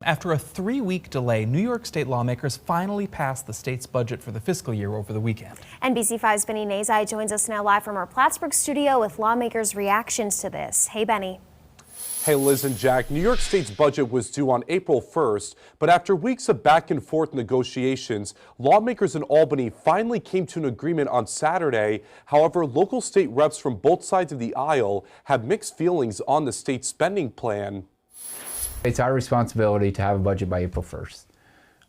After a 3-week delay, New York State lawmakers finally passed the state's budget for the fiscal year over the weekend. NBC5's Benny Nazai joins us now live from our Plattsburgh studio with lawmakers' reactions to this. Hey, Benny. Hey, Liz and Jack. New York State's budget was due on April 1st, but after weeks of back and forth negotiations, lawmakers in Albany finally came to an agreement on Saturday. However, local state reps from both sides of the aisle have mixed feelings on the state spending plan. It's our responsibility to have a budget by April 1st.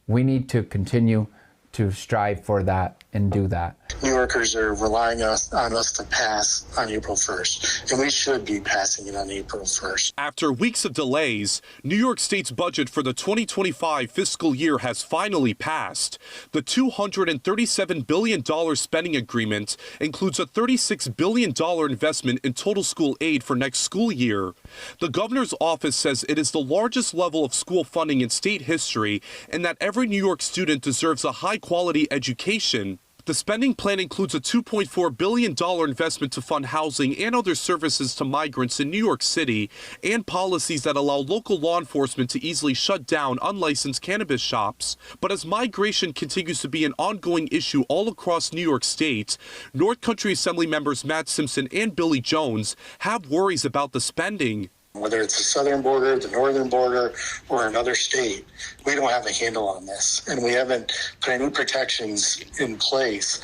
We need to continue to strive for that and do that. New Yorkers are relying on us to pass on April 1st, and we should be passing it on April 1st. After weeks of delays, New York State's budget for the 2025 fiscal year has finally passed. The $237 billion spending agreement includes a $36 billion investment in total school aid for next school year. The governor's office says it is the largest level of school funding in state history and that every New York student deserves a high-quality education. The spending plan includes a $2.4 billion investment to fund housing and other services to migrants in New York City and policies that allow local law enforcement to easily shut down unlicensed cannabis shops. But as migration continues to be an ongoing issue all across New York State, North Country Assembly members Matt Simpson and Billy Jones have worries about the spending. Whether it's the southern border, the northern border, or another state, we don't have a handle on this. And we haven't put any protections in place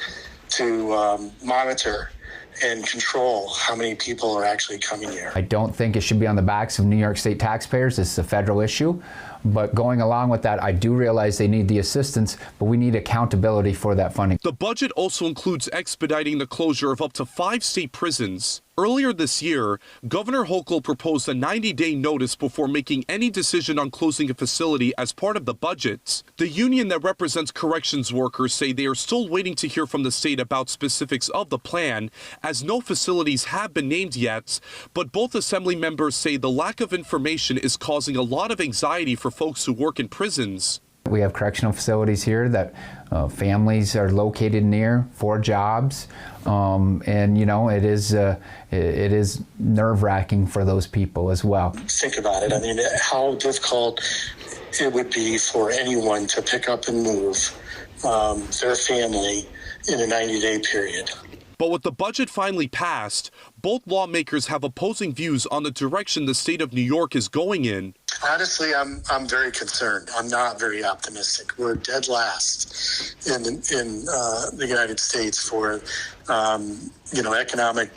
to monitor and control how many people are actually coming here. I don't think it should be on the backs of New York State taxpayers. This is a federal issue. But going along with that, I do realize they need the assistance, but we need accountability for that funding. The budget also includes expediting the closure of up to 5 state prisons. Earlier this year, Governor Hochul proposed a 90-day notice before making any decision on closing a facility as part of the budget. The union that represents corrections workers say they are still waiting to hear from the state about specifics of the plan, as no facilities have been named yet. But both assembly members say the lack of information is causing a lot of anxiety for folks who work in prisons. We have correctional facilities here that families are located near for jobs, and you know it is nerve-wracking for those people as well. Think about it. I mean, how difficult it would be for anyone to pick up and move their family in a 90-day period. But with the budget finally passed, both lawmakers have opposing views on the direction the state of New York is going in. Honestly, I'm very concerned. I'm not very optimistic. We're dead last in the United States for economic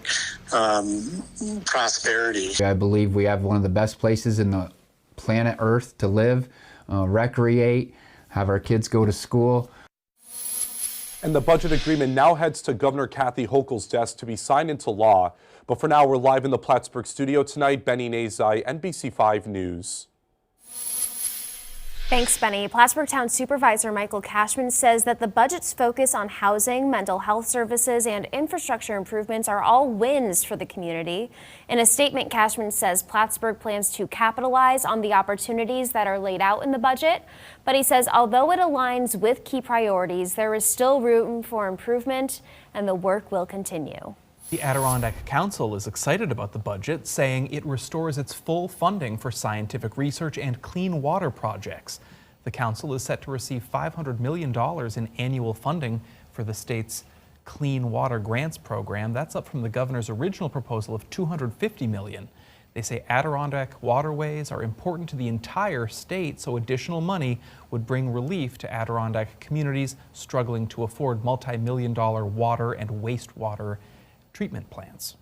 prosperity. I believe we have one of the best places in the planet Earth to live, recreate, have our kids go to school. And the budget agreement now heads to Governor Kathy Hochul's desk to be signed into law. But for now, we're live in the Plattsburgh studio tonight. Benny Nazai, NBC5 News. Thanks, Benny. Plattsburgh Town Supervisor Michael Cashman says that the budget's focus on housing, mental health services, and infrastructure improvements are all wins for the community. In a statement, Cashman says Plattsburgh plans to capitalize on the opportunities that are laid out in the budget. But he says although it aligns with key priorities, there is still room for improvement and the work will continue. The Adirondack Council is excited about the budget, saying it restores its full funding for scientific research and clean water projects. The council is set to receive $500 million in annual funding for the state's Clean Water Grants program. That's up from the governor's original proposal of $250 million. They say Adirondack waterways are important to the entire state, so additional money would bring relief to Adirondack communities struggling to afford multi-million-dollar water and wastewater treatment plants.